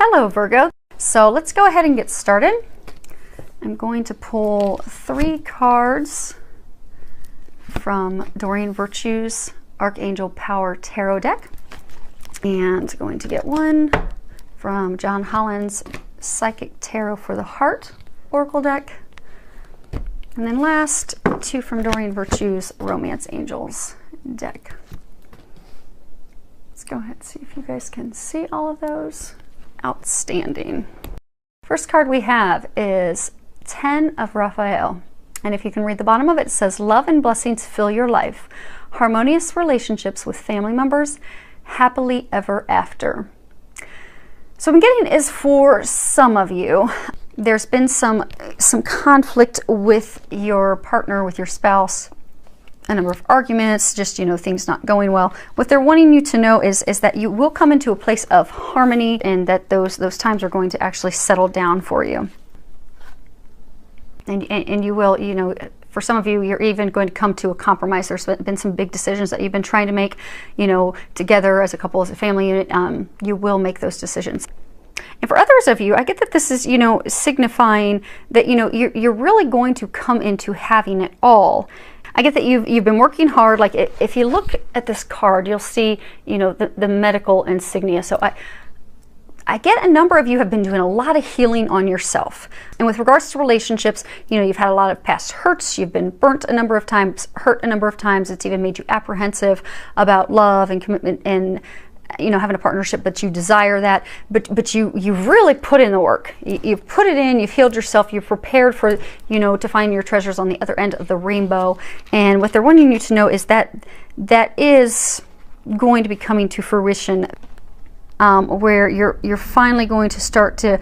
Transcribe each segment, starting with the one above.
Hello Virgo. So let's go ahead and get started. I'm going to pull 3 cards from Doreen Virtue's Archangel Power Tarot deck, and going to get one from John Holland's Psychic Tarot for the Heart Oracle deck, and then last 2 from Doreen Virtue's Romance Angels deck. Let's go ahead and see if you guys can see all of those. Outstanding. First card we have is 10 of Raphael, and if you can read the bottom of it, it says, love and blessings fill your life, harmonious relationships with family members, happily ever after. So what I'm getting is, for some of you, there's been some conflict with your partner, with your spouse, a number of arguments, just, things not going well. What they're wanting you to know is that you will come into a place of harmony, and that those times are going to actually settle down for you. And you will, for some of you, you're even going to come to a compromise. There's been some big decisions that you've been trying to make, together as a couple, as a family unit. You will make those decisions. And for others of you, I get that this is, signifying that, you're really going to come into having it all. I get that you've been working hard. Like, if you look at this card, you'll see, the medical insignia. So I get a number of you have been doing a lot of healing on yourself. And with regards to relationships, you've had a lot of past hurts. You've been burnt a number of times, hurt a number of times. It's even made you apprehensive about love and commitment and, having a partnership, but you desire that. But you've really put in the work. You've put it in, you've healed yourself, you've prepared for, to find your treasures on the other end of the rainbow. And what they're wanting you to know is that that is going to be coming to fruition, where you're finally going to start to,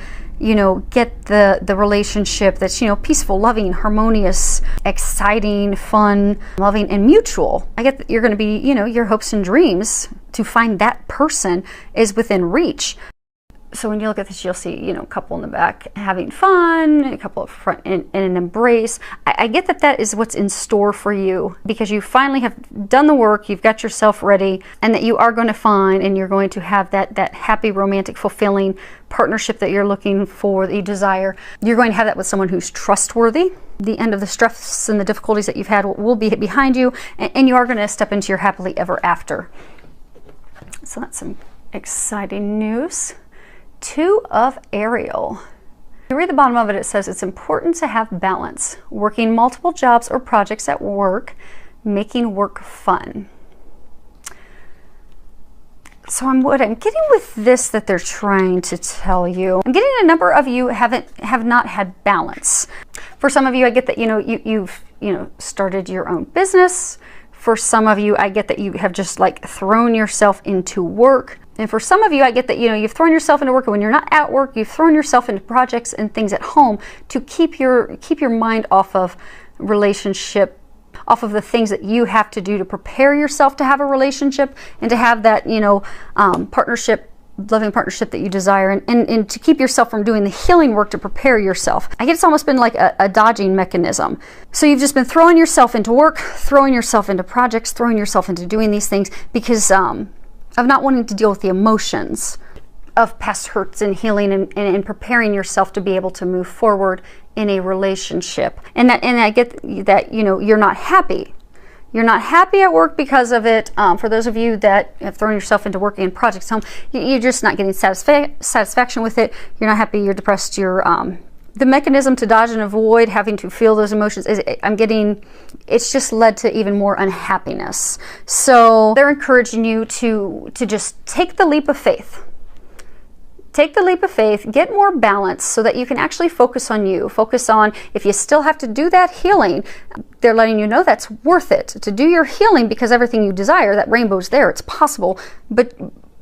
get the relationship that's, peaceful, loving, harmonious, exciting, fun, loving, and mutual. I get that you're going to be, your hopes and dreams to find that person is within reach. So when you look at this, you'll see, a couple in the back having fun, a couple up front in an embrace. I get that that is what's in store for you, because you finally have done the work, you've got yourself ready, and that you are going to find, and you're going to have that happy, romantic, fulfilling partnership that you're looking for, that you desire. You're going to have that with someone who's trustworthy. The end of the stress and the difficulties that you've had will be behind you, and you are going to step into your happily ever after. So that's some exciting news. 2 of Ariel. If you read the bottom of it, it says it's important to have balance, working multiple jobs or projects at work, making work fun. So what I'm getting with this that they're trying to tell you, I'm getting a number of you have not had balance. For some of you, I get that you've started your own business. For some of you, I get that you have just thrown yourself into work. And for some of you, I get that you've thrown yourself into work, and when you're not at work, you've thrown yourself into projects and things at home to keep your mind off of relationship, off of the things that you have to do to prepare yourself to have a relationship and to have that partnership, loving partnership that you desire, and to keep yourself from doing the healing work to prepare yourself. I guess it's almost been like a dodging mechanism. So you've just been throwing yourself into work, throwing yourself into projects, throwing yourself into doing these things because of not wanting to deal with the emotions of past hurts and healing, and preparing yourself to be able to move forward in a relationship. And I get that you're not happy. You're not happy at work because of it. For those of you that have thrown yourself into working in projects home, you're just not getting satisfaction with it. You're not happy. You're depressed. You're the mechanism to dodge and avoid having to feel those emotions is, it's just led to even more unhappiness. So they're encouraging you to just take the leap of faith. Take the leap of faith, get more balance so that you can actually focus on you. Focus on, if you still have to do that healing, they're letting you know that's worth it to do your healing, because everything you desire, that rainbow's there, it's possible. But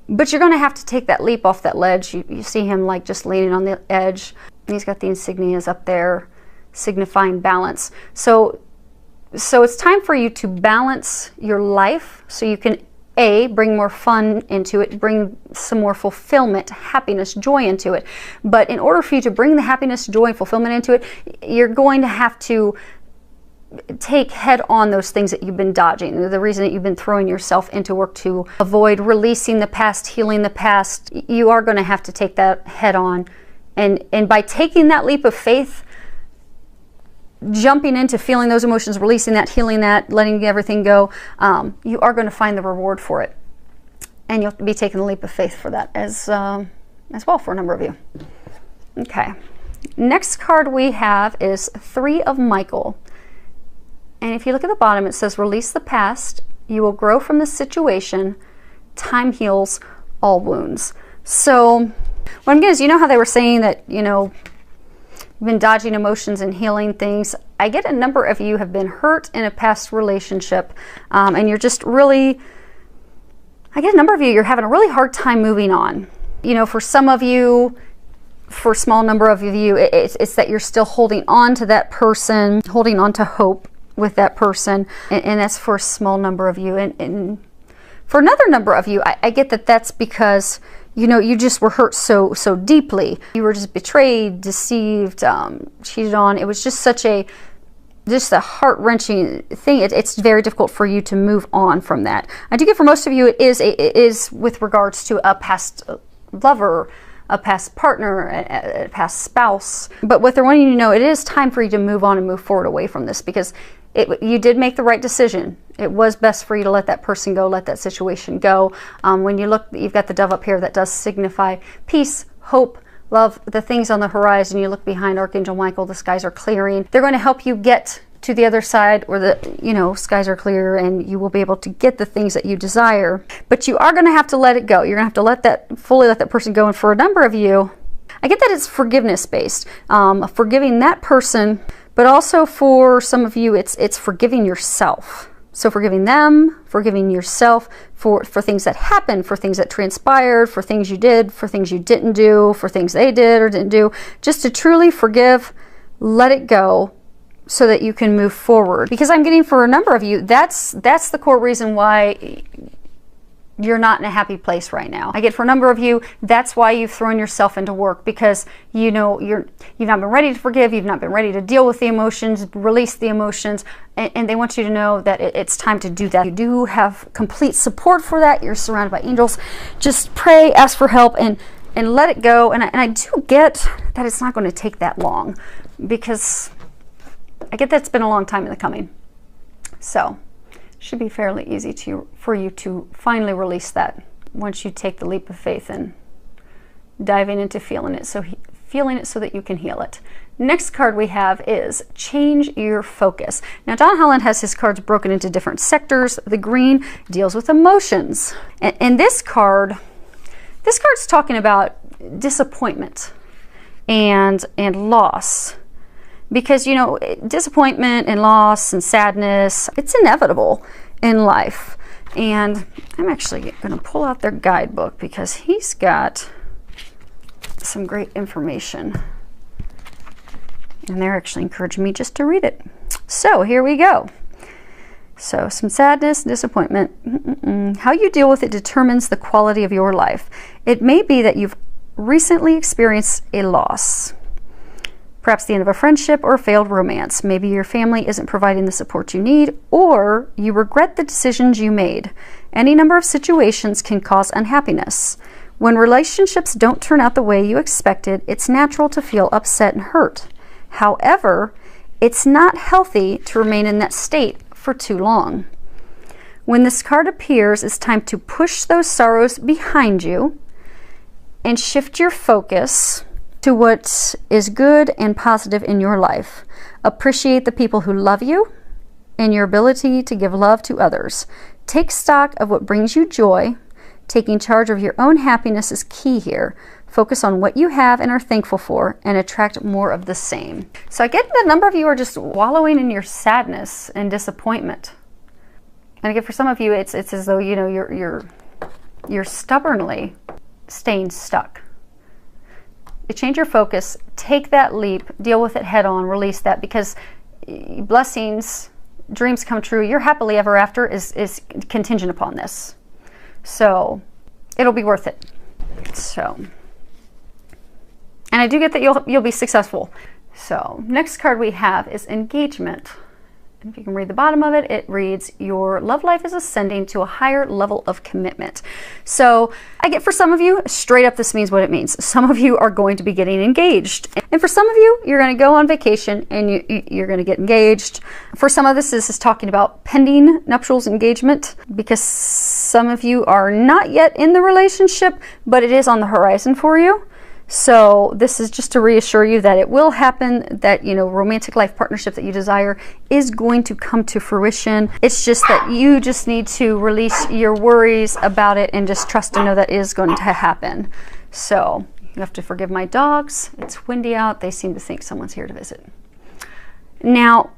you're going to have to take that leap off that ledge. You see him just leaning on the edge. He's got the insignias up there signifying balance. So it's time for you to balance your life so you can bring more fun into it, bring some more fulfillment, happiness, joy into it. But in order for you to bring the happiness, joy, and fulfillment into it, you're going to have to take head on those things that you've been dodging, the reason that you've been throwing yourself into work to avoid releasing the past, healing the past. You are going to have to take that head on. And by taking that leap of faith, jumping into feeling those emotions, releasing that, healing that, letting everything go, you are going to find the reward for it. And you'll be taking the leap of faith for that as well for a number of you. Okay. Next card we have is 3 of Michael. And if you look at the bottom, it says, release the past. You will grow from the situation. Time heals all wounds. So what I'm getting is, you know how they were saying that, you know, you've been dodging emotions and healing things. I get a number of you have been hurt in a past relationship, and you're just really, I get a number of you, you're having a really hard time moving on. You know, for some of you, for a small number of you, it's that you're still holding on to that person, holding on to hope with that person, and that's for a small number of you. And for another number of you, I get that that's because, you know, you just were hurt so deeply. You were just betrayed, deceived, cheated on. It was just such a heart-wrenching thing. It's very difficult for you to move on from that. I do get for most of you, it is with regards to a past lover, a past partner, a past spouse. But what they're wanting you to know, it is time for you to move on and move forward away from this, because you did make the right decision. It was best for you to let that person go, let that situation go. When you look, you've got the dove up here that does signify peace, hope, love, the things on the horizon. You look behind Archangel Michael, the skies are clearing. They're going to help you get to the other side, or the, you know, skies are clear, and you will be able to get the things that you desire. But you are going to have to let it go. You're going to have to fully let that person go. And for a number of you, I get that it's forgiveness based, forgiving that person, but also for some of you, it's forgiving yourself. So forgiving them, forgiving yourself for things that happened, for things that transpired, for things you did, for things you didn't do, for things they did or didn't do. Just to truly forgive, let it go, so that you can move forward. Because I'm getting for a number of you, that's the core reason why you're not in a happy place right now. I get for a number of you, that's why you've thrown yourself into work, because you know you've not been ready to forgive, you've not been ready to deal with the emotions, release the emotions, and they want you to know that it's time to do that. You do have complete support for that. You're surrounded by angels. Just pray, ask for help, and let it go. And I do get that it's not going to take that long, because I get that's been a long time in the coming. So should be fairly easy for you to finally release that once you take the leap of faith and diving into feeling it so that you can heal it. Next card we have is change your focus. Now, Don Holland has his cards broken into different sectors. The green deals with emotions, and this card's talking about disappointment and loss. Because, you know, disappointment and loss and sadness, it's inevitable in life. And I'm actually going to pull out their guidebook, because he's got some great information. And they're actually encouraging me just to read it. So here we go. So some sadness, disappointment. How you deal with it determines the quality of your life. It may be that you've recently experienced a loss. Perhaps the end of a friendship or a failed romance. Maybe your family isn't providing the support you need, or you regret the decisions you made. Any number of situations can cause unhappiness. When relationships don't turn out the way you expected, it's natural to feel upset and hurt. However, it's not healthy to remain in that state for too long. When this card appears, it's time to push those sorrows behind you and shift your focus to what is good and positive in your life. Appreciate the people who love you and your ability to give love to others. Take stock of what brings you joy. Taking charge of your own happiness is key here. Focus on what you have and are thankful for, and attract more of the same. So I get that a number of you are just wallowing in your sadness and disappointment. And again, for some of you, it's as though, you know, you're stubbornly staying stuck. Change your focus, take that leap, deal with it head on, release that, because blessings, dreams come true. Your happily ever after is contingent upon this. So it'll be worth it. So, and I do get that you'll be successful. So next card we have is engagement. And if you can read the bottom of it, it reads, your love life is ascending to a higher level of commitment. So I get, for some of you, straight up, this means what it means. Some of you are going to be getting engaged. And for some of you, you're going to go on vacation and you're going to get engaged. For some of this is talking about pending nuptials engagement, because some of you are not yet in the relationship, but it is on the horizon for you. So this is just to reassure you that it will happen, that, you know, romantic life partnership that you desire is going to come to fruition. It's just that you just need to release your worries about it and just trust and know that is going to happen. So you have to forgive my dogs. It's windy out. They seem to think someone's here to visit. Now,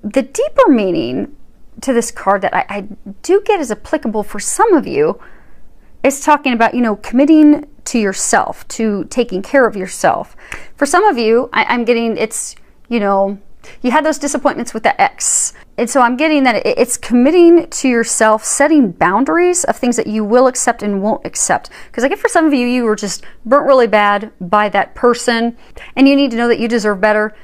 the deeper meaning to this card that I do get is applicable for some of you is talking about, you know, committing to yourself, to taking care of yourself. For some of you, I'm getting, it's, you know, you had those disappointments with the ex. And so I'm getting that it's committing to yourself, setting boundaries of things that you will accept and won't accept. Because I get, for some of you, you were just burnt really bad by that person, and you need to know that you deserve better,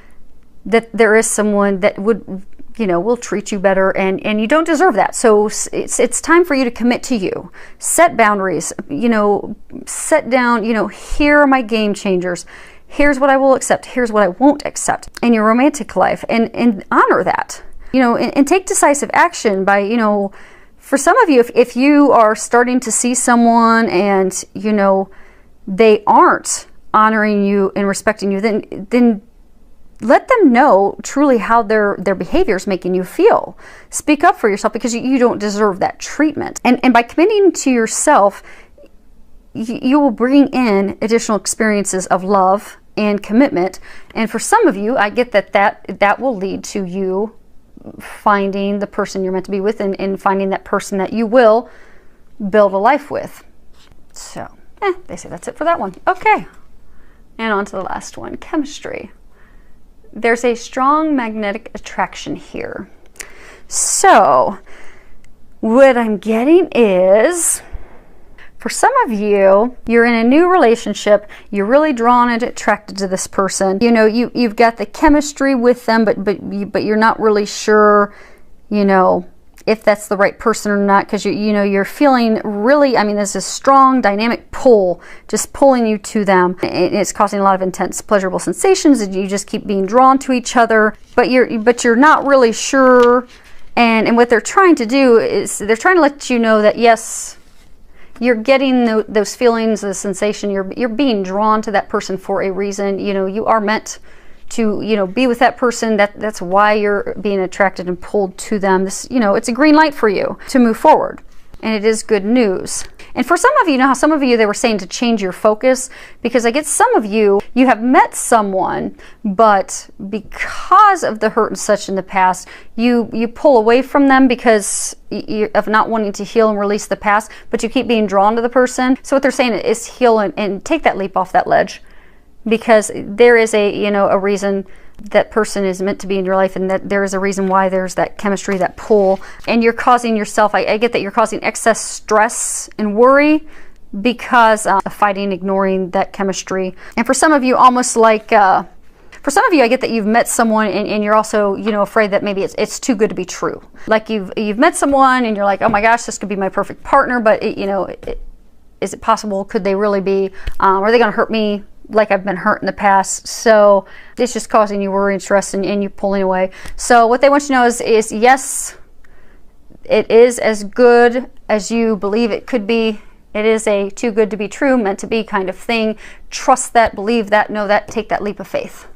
that there is someone that would, you know, will treat you better, and you don't deserve that. So it's time for you to commit to you. Set boundaries, you know, set down, you know, here are my game changers. Here's what I will accept. Here's what I won't accept in your romantic life, and honor that, you know, and take decisive action by, you know, for some of you, if you are starting to see someone and, you know, they aren't honoring you and respecting you, then let them know truly how their behavior is making you feel. Speak up for yourself, because you don't deserve that treatment. And by committing to yourself, you will bring in additional experiences of love and commitment. And for some of you, I get that will lead to you finding the person you're meant to be with, and finding that person that you will build a life with. So, they say that's it for that one. Okay. And on to the last one, chemistry. There's a strong magnetic attraction here. So what I'm getting is, for some of you, you're in a new relationship, you're really drawn and attracted to this person. You know, you've got the chemistry with them, but you're not really sure, you know, if that's the right person or not, because you know, you're feeling really, I mean, there's a strong dynamic pull just pulling you to them. It's causing a lot of intense pleasurable sensations, and you just keep being drawn to each other, but you're not really sure. And what they're trying to do is they're trying to let you know that, yes, you're getting those feelings, the sensation, you're being drawn to that person for a reason. You know, you are meant to, you know, be with that person. That's why you're being attracted and pulled to them. This, you know, it's a green light for you to move forward, and it is good news. And for some of you, now some of you, they were saying to change your focus, because I get some of you have met someone, but because of the hurt and such in the past, you pull away from them because of not wanting to heal and release the past, but you keep being drawn to the person. So what they're saying is heal and take that leap off that ledge, because there is a reason that person is meant to be in your life, and that there is a reason why there's that chemistry, that pull. And you're causing yourself, I get that you're causing excess stress and worry because of fighting, ignoring that chemistry. And for some of you, almost like, for some of you, I get that you've met someone and you're also, you know, afraid that maybe it's too good to be true. Like you've met someone and you're like, oh my gosh, this could be my perfect partner, but is it possible? Could they really be? Are they going to hurt me like I've been hurt in the past? So it's just causing you worry and stress, and you pulling away. So what they want you to know is yes, it is as good as you believe it could be. It is a too good to be true, meant to be kind of thing. Trust that, believe that, know that, take that leap of faith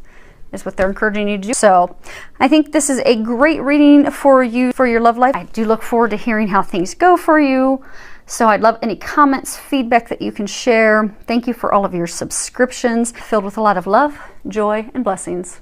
is what they're encouraging you to do. So I think this is a great reading for you, for your love life. I do look forward to hearing how things go for you. So I'd love any comments, feedback that you can share. Thank you for all of your subscriptions, filled with a lot of love, joy, and blessings.